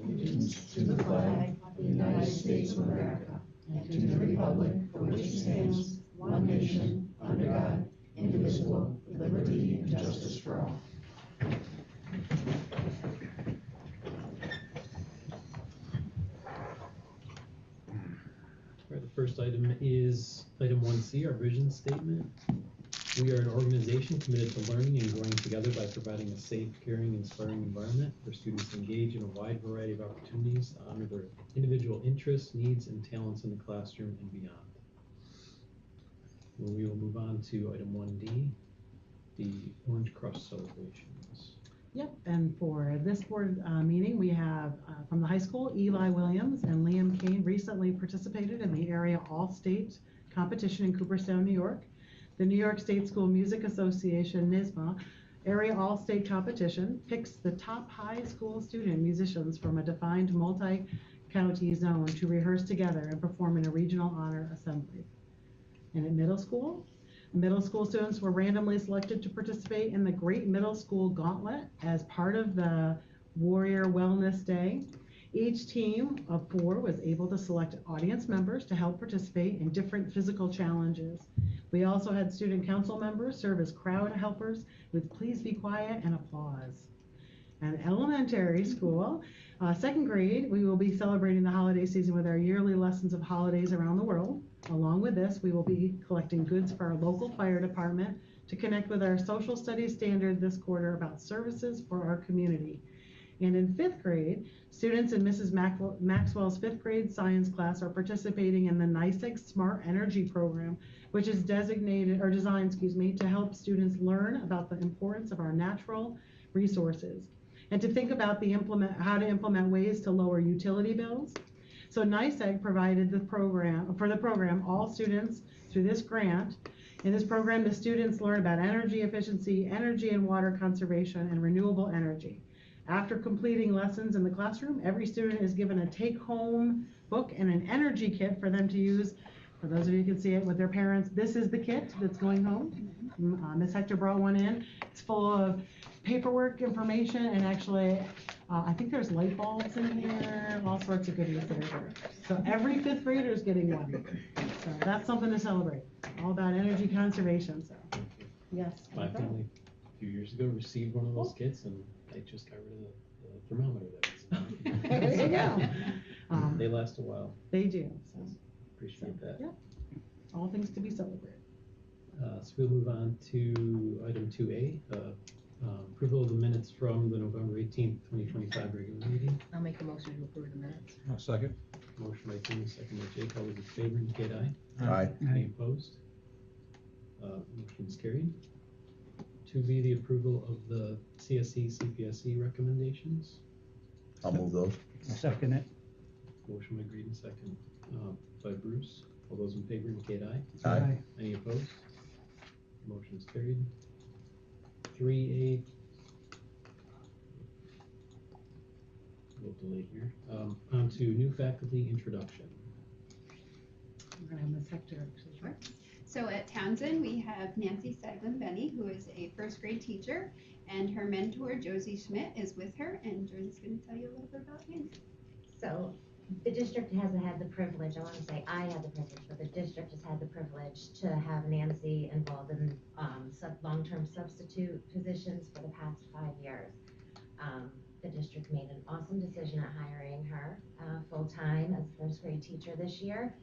allegiance to the flag of the United States of America and to the republic for which it stands, one nation, under God, indivisible, with liberty and justice for all. All right, the first item is item 1C, our vision statement. We are an organization committed to learning and growing together by providing a safe, caring, inspiring environment where students engage in a wide variety of opportunities to honor their individual interests, needs, and talents in the classroom and beyond. And we will move on to item 1D, the Orange Crush celebrations. Yep, and for this board meeting, we have from the high school, Eli Williams and Liam Kane recently participated in the area all-state competition in Cooperstown, New York. The New York State School Music Association, NYSSMA, area all-state competition picks the top high school student musicians from a defined multi-county zone to rehearse together and perform in a regional honor assembly. And at middle school students were randomly selected to participate in the Great Middle School Gauntlet as part of the Warrior Wellness Day. Each team of 4 was able to select audience members to help participate in different physical challenges. We also had student council members serve as crowd helpers with please be quiet and applause. And elementary school, 2nd grade, we will be celebrating the holiday season with our yearly lessons of holidays around the world. Along with this, we will be collecting goods for our local fire department to connect with our social studies standard this quarter about services for our community. And in 5th grade, students in Mrs. Maxwell's 5th grade science class are participating in the NYSEG Smart Energy program, which is designed to help students learn about the importance of our natural resources and to think about how to implement ways to lower utility bills. So NYSEG provided the program, all students through this grant. In this program, the students learn about energy efficiency, energy and water conservation, and renewable energy. After completing lessons in the classroom, every student is given a take-home book and an energy kit for them to use. For those of you who can see it with their parents, this is the kit that's going home. Ms. Hector brought one in. It's full of paperwork, information, and actually, I think there's light bulbs in here, all sorts of goodies that are there. So every 5th grader is getting one. So that's something to celebrate. All about energy conservation. So, yes. My family a few years ago received one of those kits, and I just got rid of the thermometer there. There you go. They last a while. They do. So. Appreciate that. Yeah. All things to be celebrated. So we'll move on to item 2A, approval of the minutes from the November 18th, 2025 regular meeting. I'll make a motion to approve the minutes. I'll second. Motion by Tina, second by Jake. All those in favor indicate aye. Aye. Any opposed? Motion is carried. 2B, the approval of the CSE, CPSE recommendations. I'll move those. I'll second it. Motion by Greeden, second by Bruce. All those in favor indicate aye. Aye. Any opposed? Motion is carried. 3A, a little delayed here. On to new faculty introduction. We're going to have Ms. Hector actually. Sure. So at Townsend, we have Nancy Saglin-Benny, who is a 1st grade teacher, and her mentor, Josie Schmidt, is with her, and Josie's going to tell you a little bit about Nancy. So the district hasn't had the privilege, I want to say I had the privilege, but the district has had the privilege to have Nancy involved in long-term substitute positions for the past 5 years. The district made an awesome decision at hiring her full-time as 1st grade teacher this year.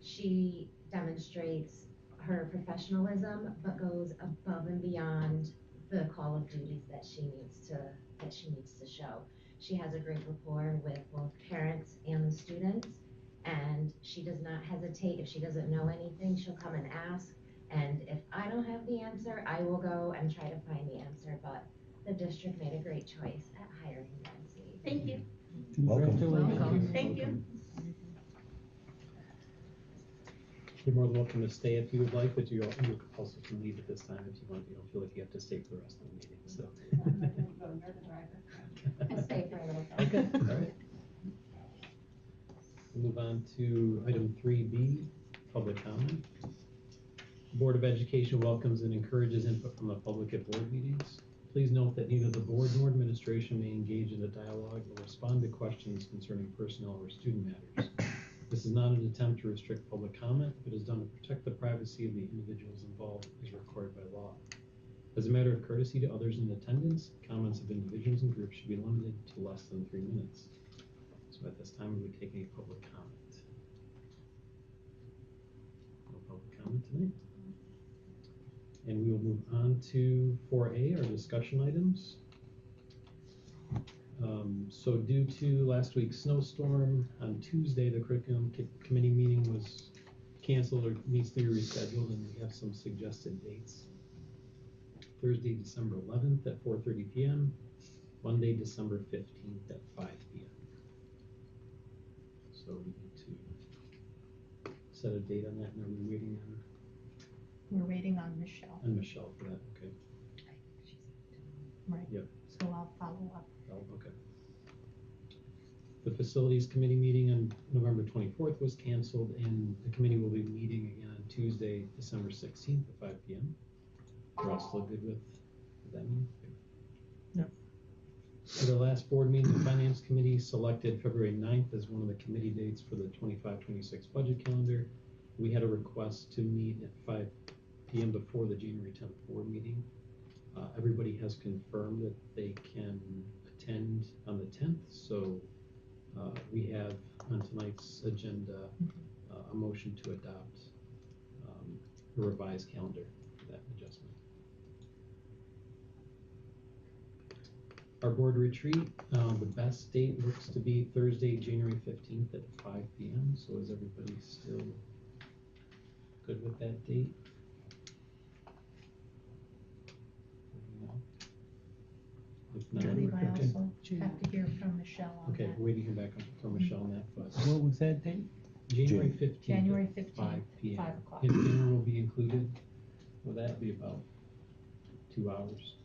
She demonstrates her professionalism, but goes above and beyond the call of duties that she needs to show. She has a great rapport with both parents and the students, and she does not hesitate. If she doesn't know anything, she'll come and ask. And if I don't have the answer, I will go and try to find the answer. But the district made a great choice at hiring Nancy. Thank you. Welcome. Welcome. Thank you. You're more than welcome to stay if you would like, but you also can leave at this time if you want. You don't feel like you have to stay for the rest of the meeting. So. I'll stay for a little bit. Okay. All right. We'll move on to item 3B, public comment. The Board of Education welcomes and encourages input from the public at board meetings. Please note that neither the board nor administration may engage in a dialogue or respond to questions concerning personnel or student matters. This is not an attempt to restrict public comment, but is done to protect the privacy of the individuals involved as required by law. As a matter of courtesy to others in attendance, comments of individuals and groups should be limited to less than 3 minutes. So at this time, we would take any public comment. No public comment tonight. And we will move on to 4A, our discussion items. So due to last week's snowstorm, on Tuesday, the curriculum committee meeting was canceled or needs to be rescheduled, and we have some suggested dates. Thursday, December 11th at 4:30 p.m., Monday, December 15th at 5 p.m. So we need to set a date on that, and are we waiting We're waiting on Michelle. on Michelle for that? Okay. Right. Yep. So I'll follow up. Oh, okay. The facilities committee meeting on November 24th was canceled, and the committee will be meeting again on Tuesday, December 16th at 5 p.m. We're all still good with that meeting? Yep. At our last board meeting, the finance committee selected February 9th as one of the committee dates for the 25-26 budget calendar. We had a request to meet at 5 p.m. before the January 10th board meeting. Everybody has confirmed that they can attend on the 10th, so we have on tonight's agenda a motion to adopt a revised calendar for that adjustment. Our board retreat, the best date looks to be Thursday, January 15th at 5 p.m. So is everybody still good with that date? No? If I not, believe I also have to hear from Michelle on okay, that. we're waiting to hear back from Michelle on that, but What was that date? January 15th. January at 15th, 5 p.m. 5 o'clock. And dinner will be included. Will that be about 2 hours?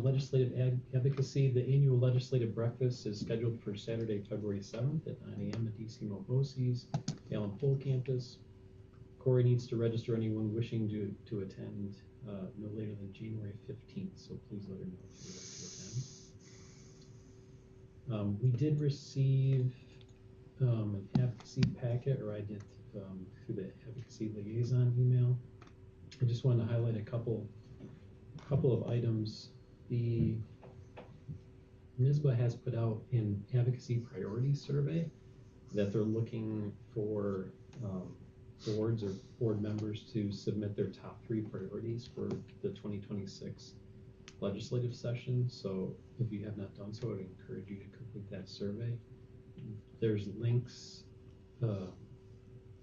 Legislative advocacy. The annual legislative breakfast is scheduled for Saturday, February 7th at 9 a.m. at DC Mobosi's Allen Pool campus. Corey needs to register anyone wishing to attend no later than January 15th, so please let her know if you'd like to attend. We did receive an advocacy packet, or I did through the advocacy liaison email. I just wanted to highlight a couple of items. The NYSBA has put out an advocacy priority survey that they're looking for boards or board members to submit their top 3 priorities for the 2026 legislative session. So if you have not done so, I would encourage you to complete that survey. There's links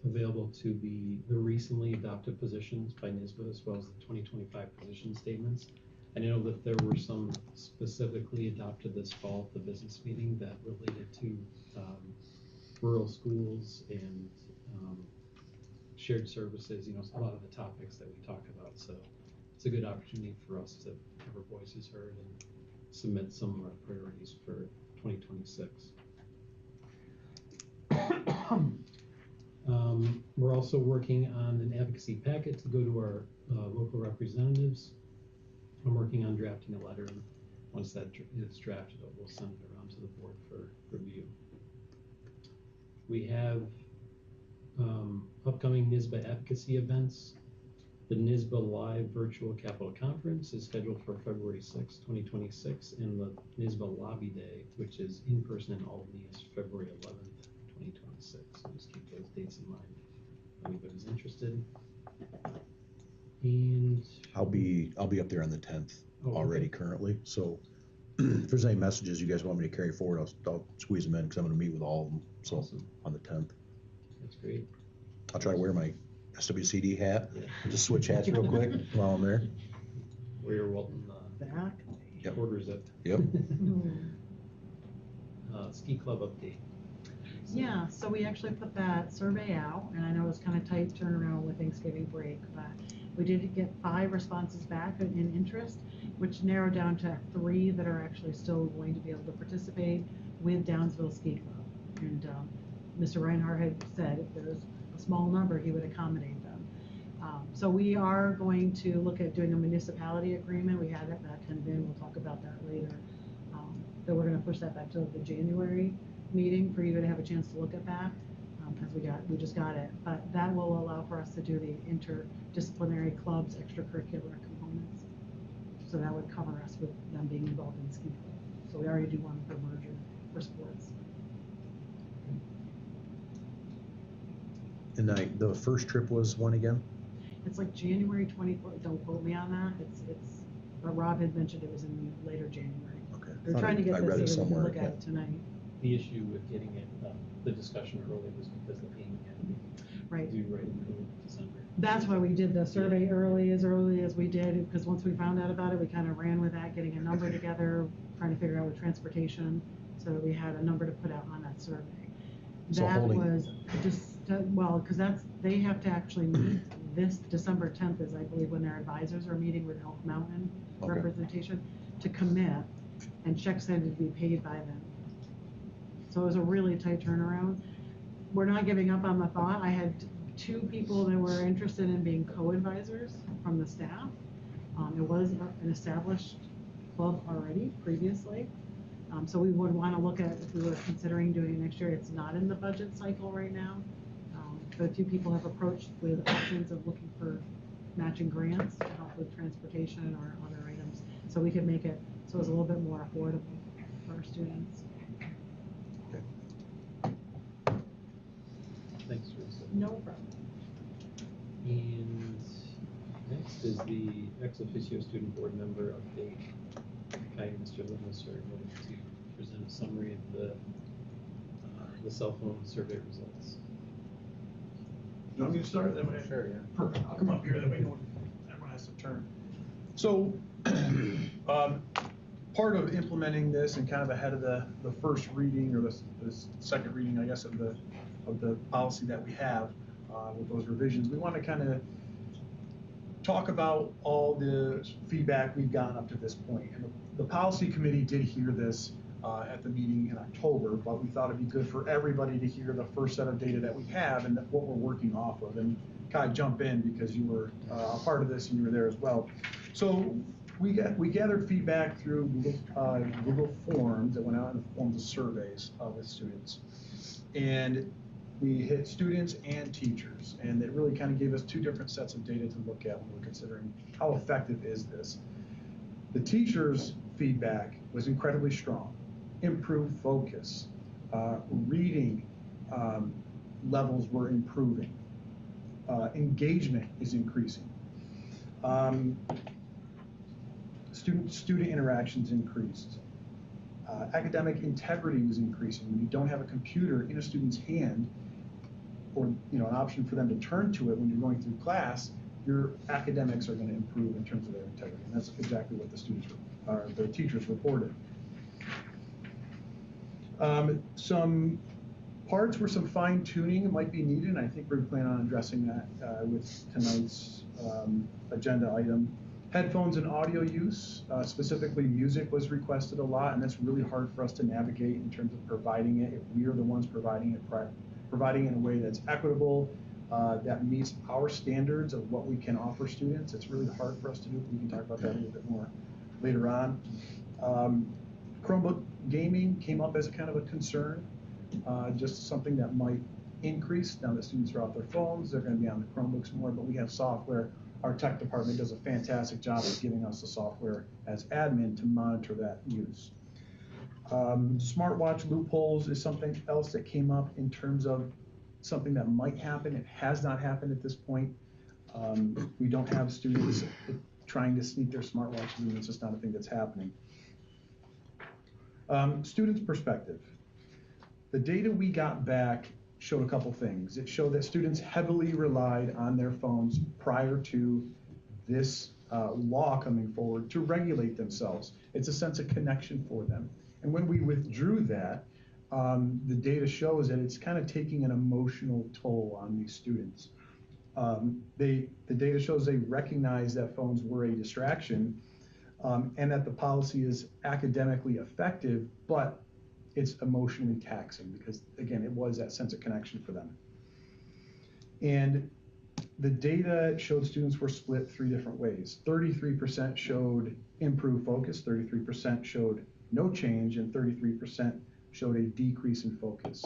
available to the recently adopted positions by NYSBA, as well as the 2025 position statements. I know that there were some specifically adopted this fall at the business meeting that related to rural schools and shared services, a lot of the topics that we talk about. So it's a good opportunity for us to have our voices heard and submit some of our priorities for 2026. We're also working on an advocacy packet to go to our local representatives. I'm working on drafting a letter, and once that is drafted, we'll send it around to the board for review. We have upcoming NYSBA advocacy events. The NYSBA Live Virtual Capital Conference is scheduled for February 6, 2026, and the NYSBA Lobby Day, which is in person in Albany, is February 11th, 2026. So just keep those dates in mind if anybody's interested. And I'll be up there on the 10th already currently. So if there's any messages you guys want me to carry forward, I'll squeeze them in because I'm going to meet with all of them. So awesome. On the 10th, That's great. I'll try to wear my SWCD hat. Yeah. Just switch hats real quick while I'm there. Wear your Walton Back. Yep. quarter zip. Yep. Ski club update. Yeah, so we actually put that survey out, and I know it was kind of tight turnaround with Thanksgiving break, but we did get 5 responses back in interest, which narrowed down to 3 that are actually still going to be able to participate with Downsville Ski Club. And Mr. Reinhardt had said if there's a small number, he would accommodate them. So we are going to look at doing a municipality agreement. We had that kind of in, we'll talk about that later. That we're gonna push that back to the January meeting for you to have a chance to look at that. Because we just got it, but that will allow for us to do the interdisciplinary clubs, extracurricular components. So that would cover us with them being involved in ski club. So we already do one for merger for sports. And the first trip was when again? It's like January 24th. Don't quote me on that. But Rob had mentioned it was in later January. Okay. They're trying to get I this read it so that we can somewhere, look at yeah. it tonight. The issue with getting it, the discussion early was because the payment had to be Right. due right in December. That's why we did the survey early as we did, because once we found out about it, we kind of ran with that, getting a number together, trying to figure out with transportation, so that we had a number to put out on that survey. So That holding- was just, well, because they have to actually meet this December 10th is, I believe, when their advisors are meeting with Elk Mountain Okay. representation to commit, and checks had to be paid by them. So it was a really tight turnaround. We're not giving up on the thought. I had 2 people that were interested in being co-advisors from the staff. It was an established club already previously. So we would want to look at if we were considering doing it next year. It's not in the budget cycle right now. But a few people have approached with options of looking for matching grants to help with transportation or other items. So we could make it so it's a little bit more affordable for our students. Thanks, Teresa. No problem. And next is the ex officio student board member update. Kai and Mr. Loomis are going to present a summary of the cell phone survey results. You want me to start? Sure, yeah. Perfect. I'll come up here, that way everyone has to turn. So, part of implementing this and kind of ahead of the first reading or the second reading, I guess, of the policy that we have with those revisions, we want to kind of talk about all the feedback we've gotten up to this point. And the policy committee did hear this at the meeting in October, but we thought it'd be good for everybody to hear the first set of data that we have and what we're working off of. And Kai, jump in because you were a part of this and you were there as well. So we gathered feedback through Google Forms that went out in the forms of surveys with students. And we hit students and teachers, and it really kind of gave us 2 different sets of data to look at when we're considering how effective is this. The teachers' feedback was incredibly strong. Improved focus, reading levels were improving, engagement is increasing, student interactions increased, academic integrity was increasing. When you don't have a computer in a student's hand, or an option for them to turn to it when you're going through class, your academics are going to improve in terms of their integrity, and that's exactly what the teachers reported. Some parts where some fine tuning might be needed, and I think we plan on addressing that with tonight's agenda item. Headphones and audio use, specifically music, was requested a lot, and that's really hard for us to navigate in terms of providing it. If we are the ones providing it in a way that's equitable, that meets our standards of what we can offer students, it's really hard for us to do. We can talk about that a little bit more later on. Chromebook gaming came up as a kind of a concern, just something that might increase. Now that students are off their phones, they're going to be on the Chromebooks more, but we have software. Our tech department does a fantastic job of giving us the software as admin to monitor that use. Smartwatch loopholes is something else that came up in terms of something that might happen. It has not happened at this point. We don't have students trying to sneak their smartwatches in. It's just not a thing that's happening. Students' perspective. The data we got back showed a couple things. It showed that students heavily relied on their phones prior to this law coming forward to regulate themselves. It's a sense of connection for them. And when we withdrew that, the data shows that it's kind of taking an emotional toll on these students. The data shows they recognize that phones were a distraction, and that the policy is academically effective, but it's emotionally taxing because, again, it was that sense of connection for them. And the data showed students were split 3 different ways. 33% showed improved focus, 33% showed no change, and 33% showed a decrease in focus.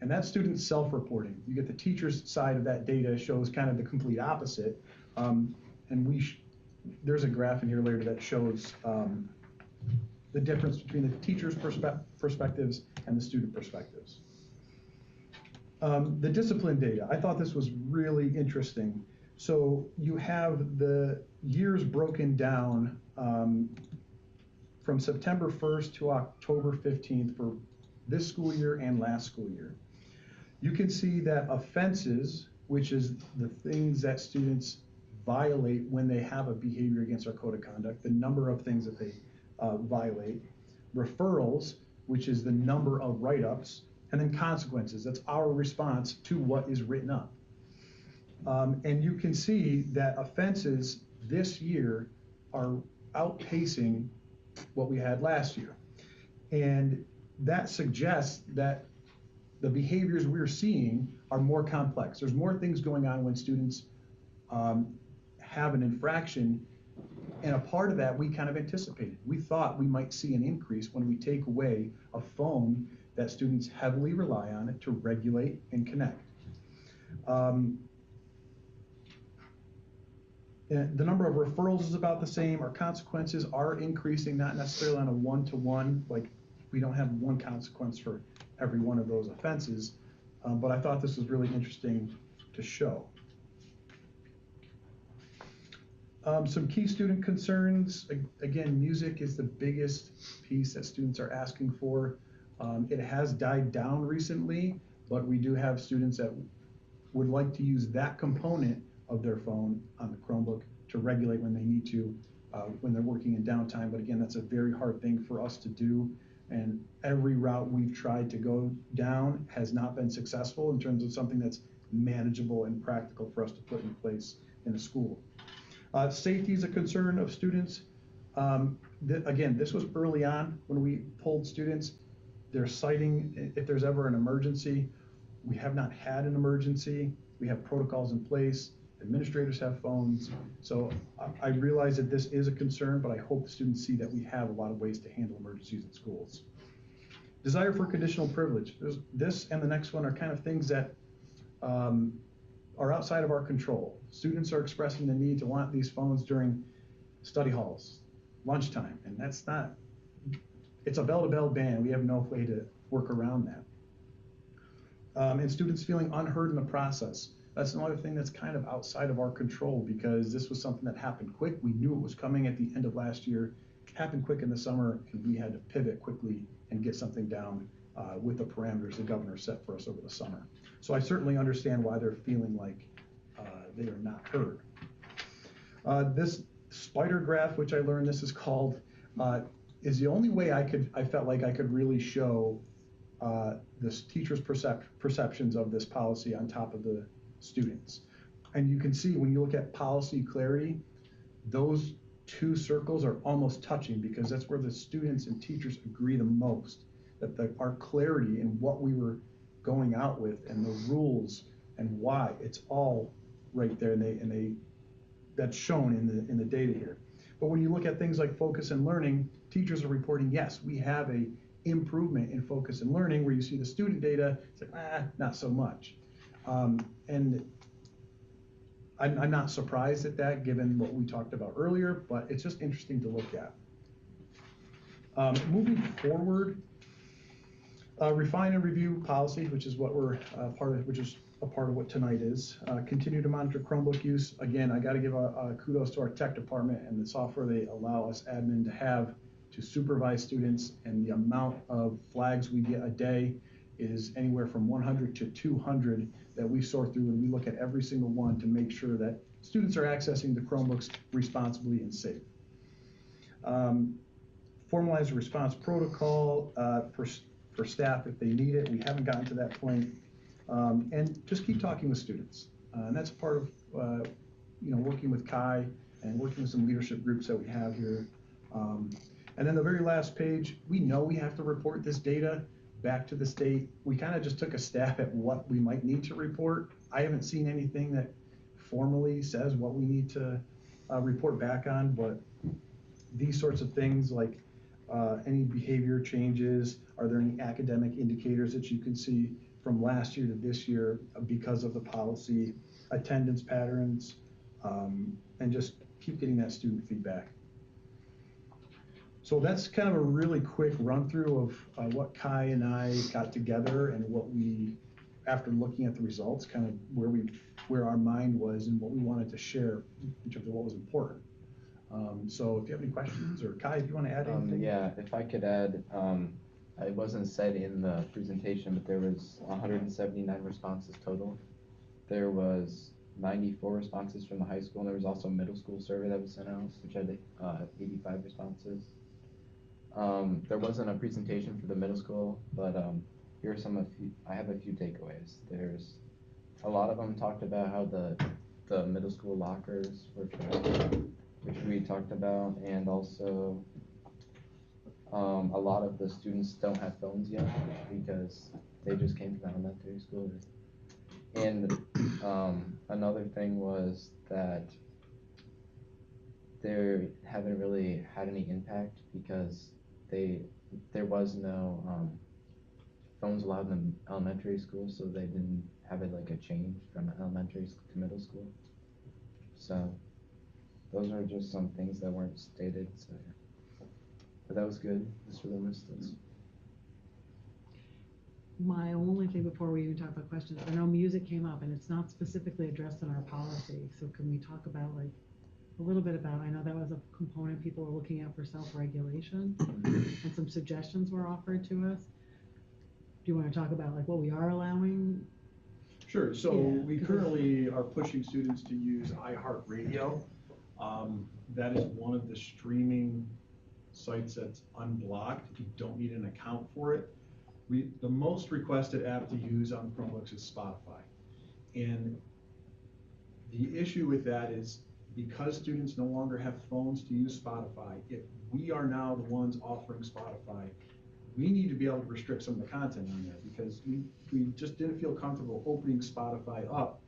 And that's student self-reporting. You get the teacher's side of that data shows kind of the complete opposite. And there's a graph in here later that shows the difference between the teacher's perspectives and the student perspectives. The discipline data, I thought this was really interesting. So you have the years broken down from September 1st to October 15th for this school year and last school year. You can see that offenses, which is the things that students violate when they have a behavior against our code of conduct, the number of things that they violate, referrals, which is the number of write-ups, and then consequences. That's our response to what is written up. And you can see that offenses this year are outpacing what we had last year. And that suggests that the behaviors we're seeing are more complex. There's more things going on when students have an infraction. And a part of that we kind of anticipated. We thought we might see an increase when we take away a phone that students heavily rely on to regulate and connect. And the number of referrals is about the same. Our consequences are increasing, not necessarily on a one-to-one, like we don't have one consequence for every one of those offenses, but I thought this was really interesting to show. Some key student concerns, again, music is the biggest piece that students are asking for. It has died down recently, but we do have students that would like to use that component of their phone on the Chromebook to regulate when they need to, when they're working in downtime. But again, that's a very hard thing for us to do. And every route we've tried to go down has not been successful in terms of something that's manageable and practical for us to put in place in a school. Safety is a concern of students. Again, this was early on when we polled students. They're citing if there's ever an emergency. We have not had an emergency. We have protocols in place. Administrators have phones. So I realize that this is a concern, but I hope the students see that we have a lot of ways to handle emergencies in schools. Desire for conditional privilege. This and the next one are kind of things that are outside of our control. Students are expressing the need to want these phones during study halls, lunchtime, and that's not, it's a bell-to-bell ban. We have no way to work around that. And students feeling unheard in the process. That's another thing that's kind of outside of our control because this was something that happened quick. We knew it was coming at the end of last year, happened quick in the summer, and we had to pivot quickly and get something down with the parameters the governor set for us over the summer. So I certainly understand why they're feeling like they are not heard. This spider graph, which I learned this is called, is the only way I felt like I could really show the teacher's perceptions of this policy on top of the students. And you can see when you look at policy clarity, those two circles are almost touching because that's where the students and teachers agree the most, that our clarity in what we were going out with and the rules and why, it's all right there, and that's shown in the data here. But when you look at things like focus and learning, teachers are reporting, yes, we have a improvement in focus and learning, where you see the student data, it's like, not so much. And I'm not surprised at that, given what we talked about earlier, but it's just interesting to look at. Moving forward, refine and review policy, which is what we're which is a part of what tonight is. Continue to monitor Chromebook use. Again, I got to give a kudos to our tech department and the software they allow us admin to have to supervise students, and the amount of flags we get a day is anywhere from 100 to 200 that we sort through, and we look at every single one to make sure that students are accessing the Chromebooks responsibly and safe. Formalize a response protocol for staff if they need it. We haven't gotten to that point. And just keep talking with students. And that's part of working with Kai and working with some leadership groups that we have here. And then the very last page, we know we have to report this data back to the state. We kind of just took a stab at what we might need to report. I haven't seen anything that formally says what we need to report back on, but these sorts of things like any behavior changes, are there any academic indicators that you can see from last year to this year because of the policy, attendance patterns, and just keep getting that student feedback. So that's kind of a really quick run through of what Kai and I got together and what we, after looking at the results, kind of where our mind was and what we wanted to share in terms of what was important. So if you have any questions, or Kai, if you want to add anything. Yeah, if I could add, it wasn't said in the presentation, but there was 179 responses total. There was 94 responses from the high school, and there was also a middle school survey that was sent out, which had 85 responses. There wasn't a presentation for the middle school, but here are I have a few takeaways. There's a lot of them talked about how the middle school lockers were trash, which we talked about, and also a lot of the students don't have phones yet because they just came from elementary school. And another thing was that they haven't really had any impact because there was no phones allowed in elementary school, so they didn't have it like a change from elementary school to middle school. So those are just some things that weren't stated. So yeah. But that was good. Just for the instance. My only thing before we even talk about questions, I know music came up and it's not specifically addressed in our policy. So can we talk about like a little bit about, I know that was a component people were looking at for self-regulation and some suggestions were offered to us. Do you want to talk about like what we are allowing? Sure. So Yeah, we currently are pushing students to use iHeartRadio. That is one of the streaming sites that's unblocked. You don't need an account for it. The most requested app to use on Chromebooks is Spotify. And the issue with that is because students no longer have phones to use Spotify, if we are now the ones offering Spotify, we need to be able to restrict some of the content on there because we just didn't feel comfortable opening Spotify up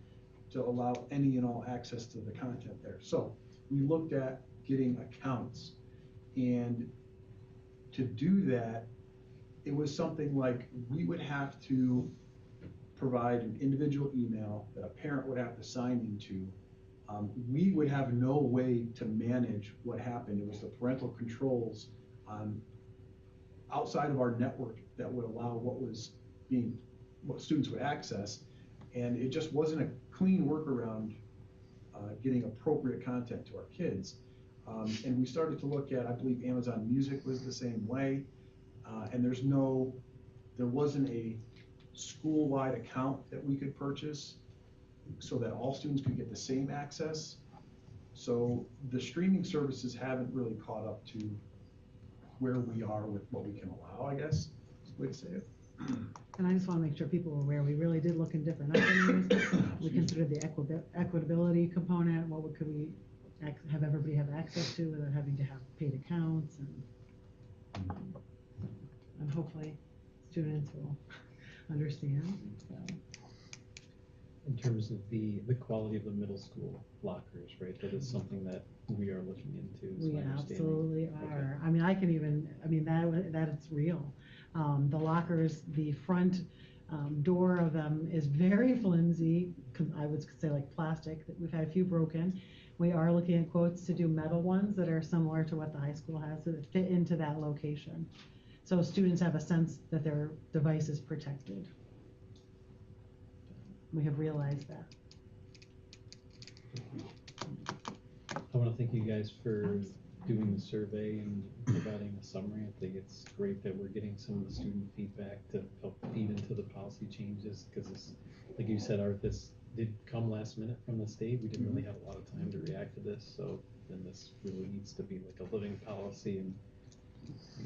to allow any and all access to the content there. So we looked at getting accounts, and to do that, it was something like we would have to provide an individual email that a parent would have to sign into. We would have no way to manage what happened. It was the parental controls outside of our network that would allow what students would access, and it just wasn't a clean workaround getting appropriate content to our kids. And we started to look at, I believe Amazon Music was the same way, and there wasn't a school-wide account that we could purchase so that all students could get the same access. So the streaming services haven't really caught up to where we are with what we can allow, I guess, is the way to say it. And I just want to make sure people are aware, we really did look in different avenues. We considered the equitability component, could we have everybody have access to without having to have paid accounts, and hopefully students will understand. So. In terms of the quality of the middle school lockers, right? That is something that we are looking into. We absolutely are. Okay. I mean, that it's real. The lockers, the front door of them is very flimsy. I would say like plastic. We've had a few broken. We are looking at quotes to do metal ones that are similar to what the high school has that fit into that location. So students have a sense that their device is protected. We have realized that. I want to thank you guys for doing the survey and providing a summary. I think it's great that we're getting some of the student feedback to help feed into the policy changes because, like you said, Art, this did come last minute from the state. We didn't really have a lot of time to react to this, so then this really needs to be like a living policy and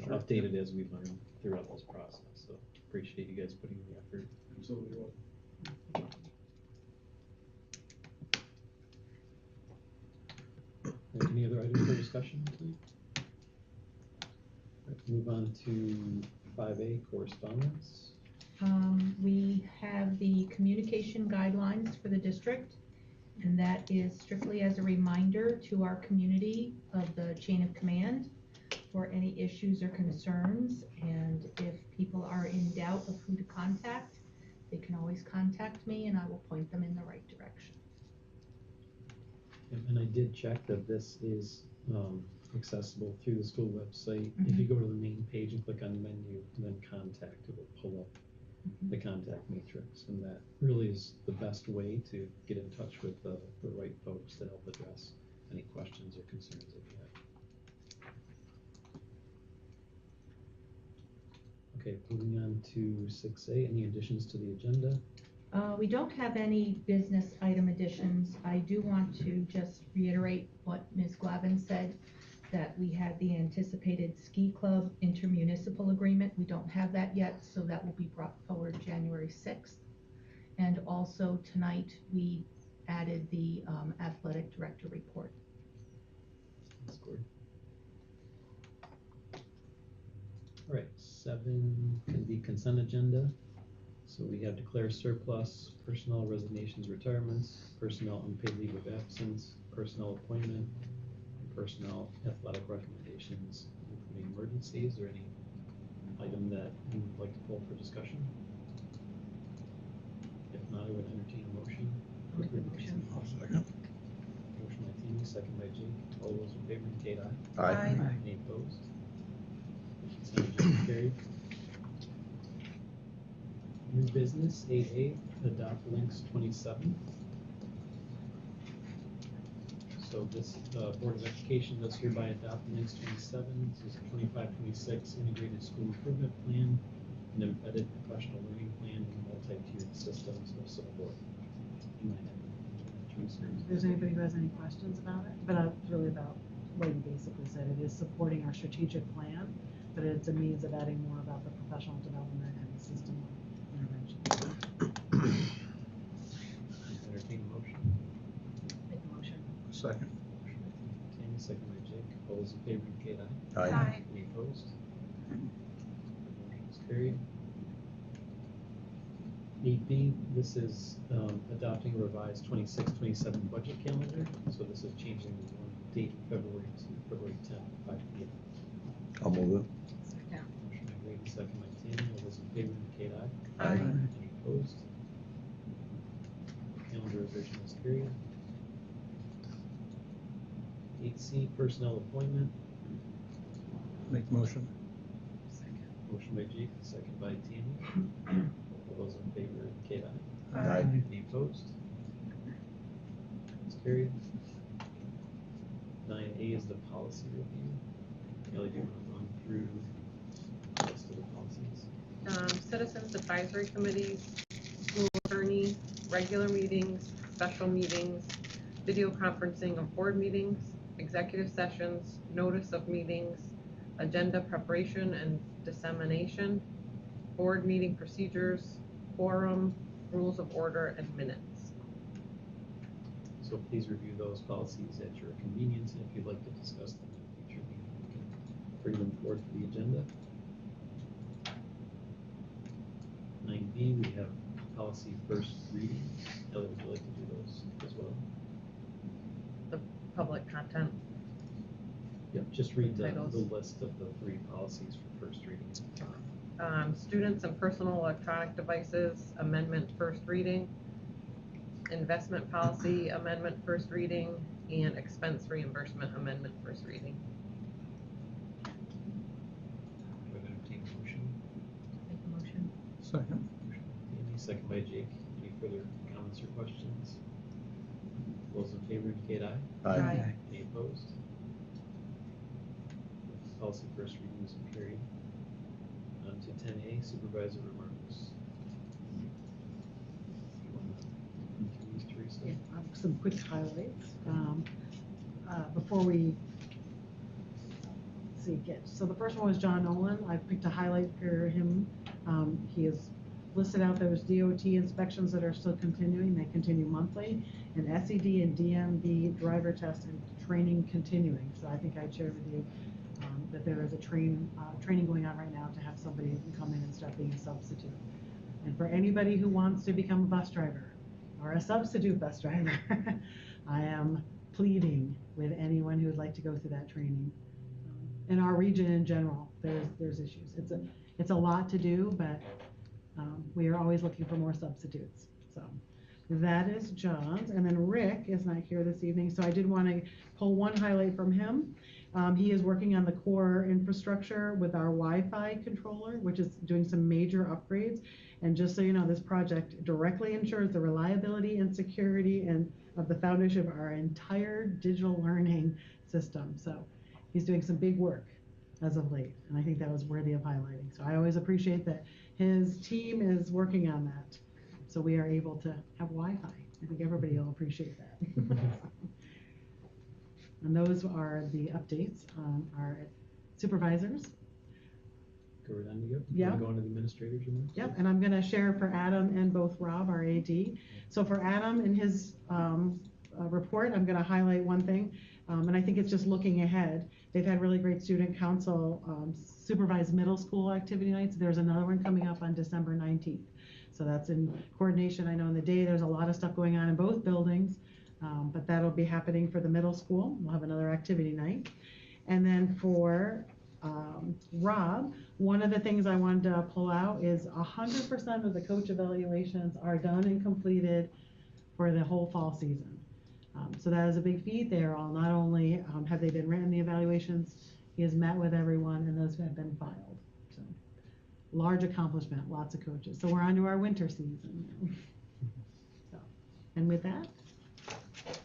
updated as we learn throughout this process. So appreciate you guys putting in the effort. Absolutely. Any other items for discussion tonight? Right, move on to 5A, correspondence. We have the communication guidelines for the district, and that is strictly as a reminder to our community of the chain of command for any issues or concerns. And if people are in doubt of who to contact, they can always contact me and I will point them in the right direction. And I did check that this is accessible through the school website. If you go to the main page and click on menu and then contact, it will pull up the contact matrix, and that really is the best way to get in touch with the right folks to help address any questions or concerns that you have. Okay, moving on to 6A, any additions to the agenda? We don't have any business item additions. I do want to just reiterate what Ms. Glavin said, that we had the anticipated ski club intermunicipal agreement. We don't have that yet, so that will be brought forward January 6th. And also tonight, we added the athletic director report. That's good. All right, 7 can be consent agenda. So we have declare surplus, personnel resignations, retirements, personnel unpaid leave of absence, personnel appointment, and personnel athletic recommendations, including emergencies, or any item that you would like to pull for discussion. If not, I would entertain a motion. Make the motion. I'll second. Motion by Tammy, second by Jake. All those in favor indicate aye. Aye. Any opposed? Consent agenda carried. New business, 8A, adopt links 27. So this Board of Education does hereby adopt links 27. This is a 25-26 integrated school improvement plan, an embedded professional learning plan, and multi-tiered systems of support. You might have If there's anybody who has any questions about it, but it's really about what you basically said. It is supporting our strategic plan, but it's a means of adding more about the professional development and the system intervention. entertain a motion. Make the motion. Second. Motion by Tammy, second by Jake. All those in favor indicate aye. Aye. Any opposed? Motion is carried. 8B, this is adopting a revised 26-27 budget calendar. So this is changing the one date in February to February 10th, 5 p.m. I'll move it. Second. Motion by Grady, second by Tammy. All those in favor indicate aye. Aye. Any opposed? Calendar revision is carried. 8C, personnel appointment. Make the motion. Second. Motion by Jake, second by Tammy. All those in favor indicate aye. Aye. Any opposed? It's carried. 9A is the policy review. Kelly, do you want to run through the rest of the policies? Citizens Advisory Committees, school attorney, regular meetings, special meetings, video conferencing of board meetings, executive sessions, notice of meetings, agenda preparation and dissemination, board meeting procedures, quorum, rules of order, and minutes. So please review those policies at your convenience, and if you'd like to discuss them in a future meeting, we can bring them forward for the agenda. 9B, we have policy first reading. Ellie, would you like to do those as well? The public content. Yep, just read the Titles. list of the 3 policies for first reading. Students and personal electronic devices, amendment first reading, investment policy amendment first reading, and expense reimbursement amendment first reading. Do I entertain a motion? Make the motion. Second. Motion by Tammy, second by Jake. Any further comments or questions? Those in favor indicate aye. Aye. Any opposed? Policy first reading is carried. On to 10A, supervisor remarks. You want to run through these, Teresa? Yeah, some quick highlights. Before we so the first one was John Nolan. I picked a highlight for him. He has listed out those DOT inspections that are still continuing. They continue monthly, and SED and DMV driver test and training continuing. So I think I shared with you that there is a training going on right now to have somebody come in and start being a substitute. And for anybody who wants to become a bus driver or a substitute bus driver, I am pleading with anyone who would like to go through that training. In our region in general, there's issues. It's a lot to do, but we are always looking for more substitutes. So that is John's, and then Rick is not here this evening, so I did want to pull one highlight from him. He is working on the core infrastructure with our Wi-Fi controller, which is doing some major upgrades. And just so you know, this project directly ensures the reliability and security of the foundation of our entire digital learning system. So he's doing some big work as of late, and I think that was worthy of highlighting. So I always appreciate that his team is working on that, so we are able to have Wi-Fi. I think everybody will appreciate that. And those are the updates on our supervisors. Go right on, you go. Yeah. Go on to the administrators, you want? Yep, and I'm gonna share for Adam and both Rob, our AD. So for Adam, in his report, I'm gonna highlight one thing, and I think it's just looking ahead. They've had really great student council supervised middle school activity nights. There's another one coming up on December 19th. So that's in coordination. I know in the day there's a lot of stuff going on in both buildings, but that'll be happening for the middle school. We'll have another activity night. And then for Rob, one of the things I wanted to pull out is 100% of the coach evaluations are done and completed for the whole fall season. So that is a big feat. They are all not only have they been written, the evaluations, he has met with everyone, and those have been filed. So large accomplishment, lots of coaches. So we're on to our winter season now. So, and with that,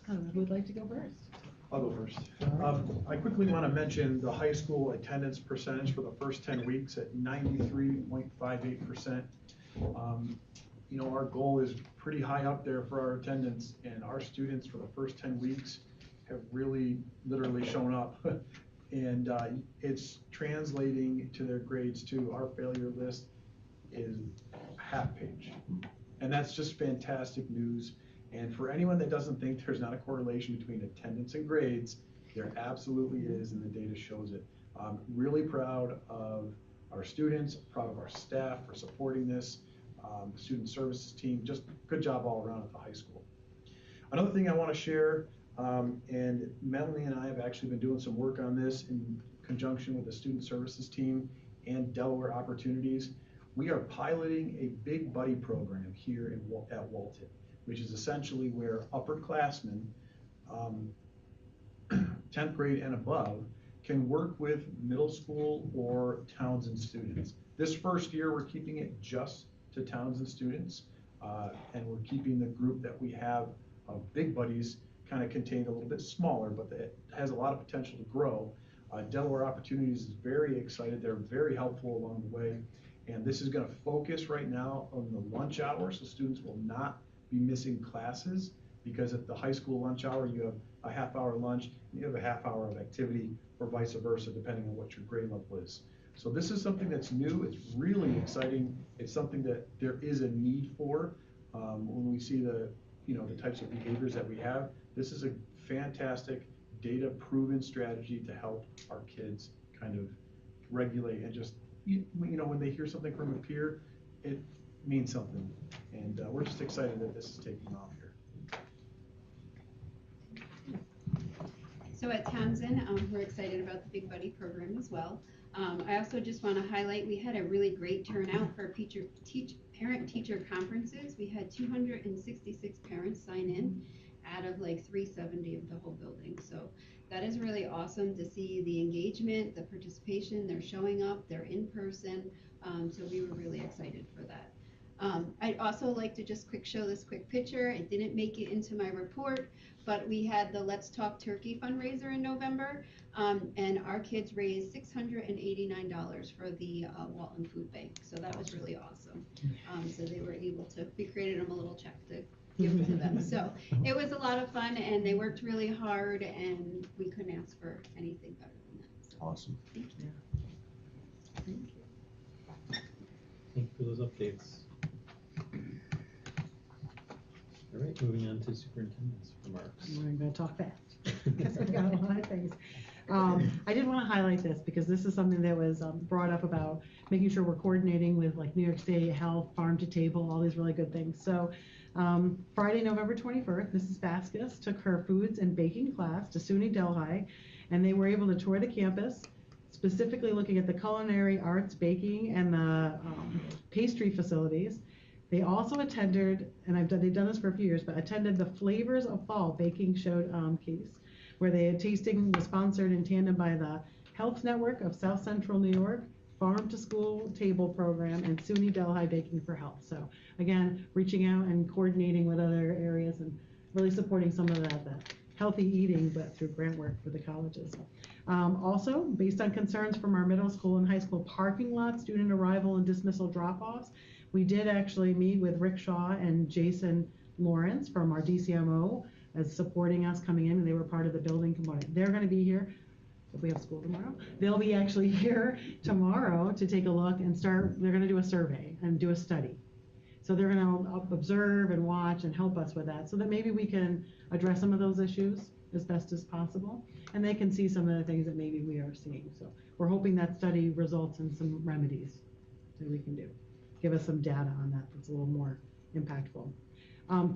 who would like to go first? I'll go first. I quickly want to mention the high school attendance percentage for the first 10 weeks at 93.58%. You know, our goal is pretty high up there for our attendance, and our students for the first 10 weeks have really literally shown up. And it's translating to their grades too. Our failure list is half page. And that's just fantastic news. And for anyone that doesn't think there's not a correlation between attendance and grades, there absolutely is, and the data shows it. Really proud of our students, proud of our staff for supporting this, the student services team, just good job all around at the high school. Another thing I want to share, and Melanie and I have actually been doing some work on this in conjunction with the student services team and Delaware Opportunities. We are piloting a big buddy program here at Walton, which is essentially where upperclassmen, 10th grade and above, can work with middle school or Townsend students. This first year, we're keeping it just to Townsend students, and we're keeping the group that we have of big buddies kind of contained a little bit smaller, but it has a lot of potential to grow. Delaware Opportunities is very excited. They're very helpful along the way. And this is going to focus right now on the lunch hour, so students will not be missing classes, because at the high school lunch hour, you have a half-hour lunch, and you have a half-hour of activity, or vice versa, depending on what your grade level is. So this is something that's new. It's really exciting. It's something that there is a need for. When we see the types of behaviors that we have, this is a fantastic data-proven strategy to help our kids kind of regulate and just, when they hear something from a peer, it means something. And we're just excited that this is taking off here. So at Townsend, we're excited about the Big Buddy program as well. I also just want to highlight, we had a really great turnout for parent-teacher conferences. We had 266 parents sign in out of like 370 of the whole building. So that is really awesome to see the engagement, the participation. They're showing up, they're in person. So we were really excited for that. I'd also like to just show this quick picture. It didn't make it into my report, but we had the Let's Talk Turkey fundraiser in November, and our kids raised $689 for the Walton Food Bank. So that was really awesome. So they were able to, we created them a little check to give to them. So it was a lot of fun, and they worked really hard, and we couldn't ask for anything better than that. So, awesome. Thank you. Thank you. Thank you for those updates. All right, moving on to superintendent's remarks. I'm going to talk fast because I've got a lot of things. I did want to highlight this because this is something that was brought up about making sure we're coordinating with like New York State Health, Farm to Table, all these really good things. So Friday, November 21st, Mrs. Vasquez took her foods and baking class to SUNY Delhi, and they were able to tour the campus, specifically looking at the culinary arts, baking, and the pastry facilities. They also attended, and they've done this for a few years, but attended the Flavors of Fall baking showcase, where the tasting was sponsored in tandem by the Health Network of South Central New York, Farm to School Table Program, and SUNY Delhi Baking for Health. So again, reaching out and coordinating with other areas and really supporting some of the healthy eating, but through grant work for the colleges. Also, based on concerns from our middle school and high school parking lot, student arrival and dismissal drop-offs, we did actually meet with Rick Shaw and Jason Lawrence from our DCMO as supporting us coming in, and they were part of the building component. They're going to be here. If we have school tomorrow, they'll be actually here tomorrow to take a look and they're going to do a survey and do a study. So they're going to observe and watch and help us with that so that maybe we can address some of those issues as best as possible, and they can see some of the things that maybe we are seeing. So we're hoping that study results in some remedies that we can do. Give us some data on that that's a little more impactful.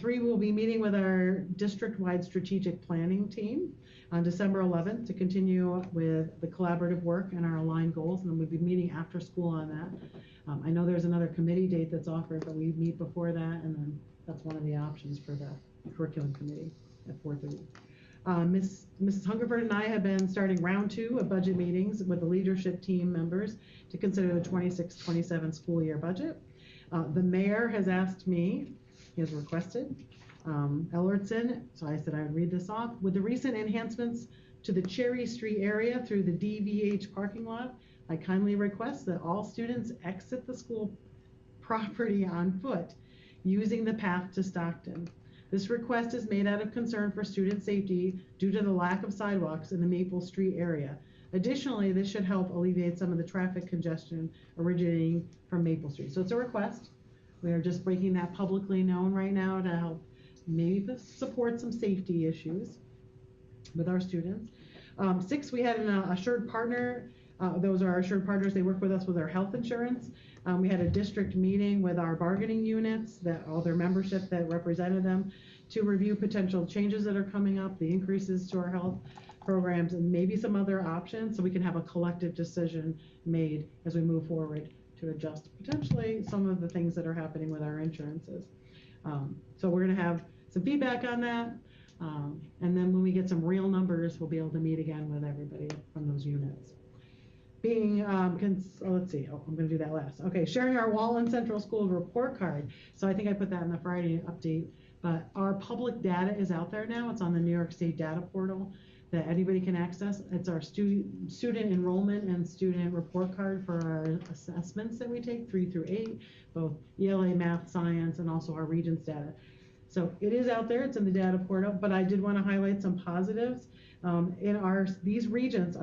3, we'll be meeting with our district-wide strategic planning team on December 11th to continue with the collaborative work and our aligned goals, and then we'll be meeting after school on that. I know there's another committee date that's offered, but we meet before that, and then that's one of the options for the curriculum committee at 4:30. Mrs. Hungerford and I have been starting round 2 of budget meetings with the leadership team members to consider the 26-27 school year budget. The mayor has asked me, he has requested, Ellertson, so I said I would read this off. With the recent enhancements to the Cherry Street area through the DVH parking lot, I kindly request that all students exit the school property on foot using the path to Stockton. This request is made out of concern for student safety due to the lack of sidewalks in the Maple Street area. Additionally, this should help alleviate some of the traffic congestion originating from Maple Street. So it's a request. We are just making that publicly known right now to help maybe support some safety issues with our students. 6, we had an assured partner. Those are our assured partners. They work with us with our health insurance. We had a district meeting with our bargaining units, that all their membership that represented them, to review potential changes that are coming up, the increases to our health programs, and maybe some other options, so we can have a collective decision made as we move forward to adjust potentially some of the things that are happening with our insurances. So we're going to have some feedback on that, and then when we get some real numbers, we'll be able to meet again with everybody from those units. Being, let's see, I'm going to do that last. Okay, sharing our Walton Central School report card. So I think I put that in the Friday update, but our public data is out there now. It's on the New York State data portal that anybody can access. It's our student enrollment and student report card for our assessments that we take, 3 through 8, both ELA, math, science, and also our Regents data. So it is out there, it's in the data portal, but I did want to highlight some positives. In these Regents,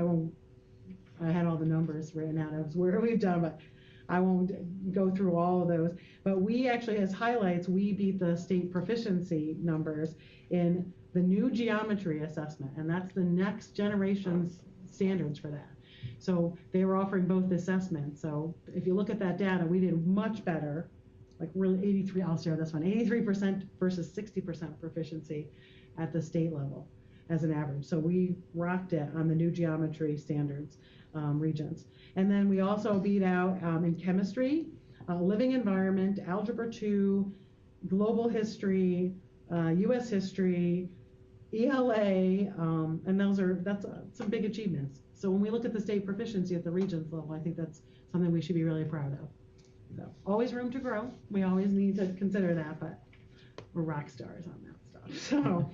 I had all the numbers written out of where we've done, but I won't go through all of those. But we actually, as highlights, we beat the state proficiency numbers in the new geometry assessment, and that's the next generation's standards for that. So they were offering both assessments. So if you look at that data, we did much better, like really 83, I'll share this one, 83% versus 60% proficiency at the state level as an average. So we rocked it on the new geometry standards. Regents. And then we also beat out in chemistry, living environment, algebra 2, global history, US history, ELA, and that's some big achievements. So when we look at the state proficiency at the Regents level, I think that's something we should be really proud of. So always room to grow. We always need to consider that, but we're rock stars on that stuff. So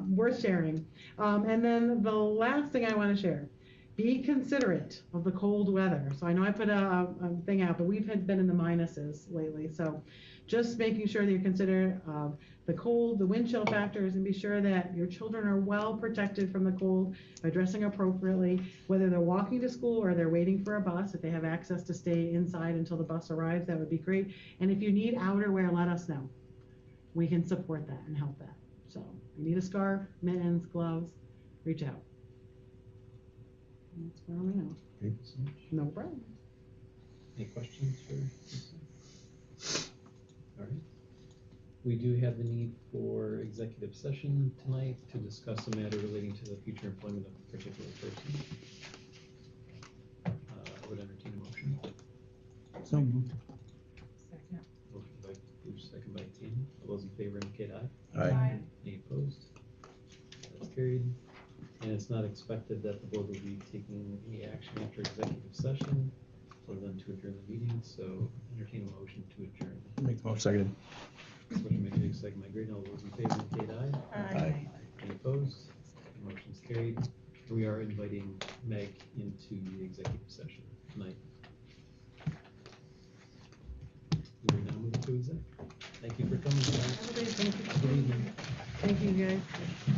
worth sharing. And then the last thing I want to share. Be considerate of the cold weather. So I know I put a thing out, but we've been in the minuses lately. So just making sure that you're considerate of the cold, the wind chill factors, and be sure that your children are well protected from the cold by dressing appropriately, whether they're walking to school or they're waiting for a bus. If they have access to stay inside until the bus arrives, that would be great. And if you need outerwear, let us know. We can support that and help that. So if you need a scarf, mittens, gloves, reach out. That's where I'm at. Okay. So much. No problem. Any questions for Lisa? All right. We do have the need for executive session tonight to discuss a matter relating to the future employment of a particular person. I would entertain a motion. So moved. Second. Motion by Bruce, second by Tammy. All those in favor indicate aye. Aye. Any opposed? That's carried. And it's not expected that the board will be taking any action after executive session other than to adjourn the meeting, so entertain a motion to adjourn. Make the motion. Seconded. Motion by Jake, second by Green. All those in favor indicate aye. Aye. Any opposed? The motion's carried. We are inviting Meg into the executive session tonight. We will now move to exec. Thank you for coming tonight. Thank you. Good evening. Thank you, guys.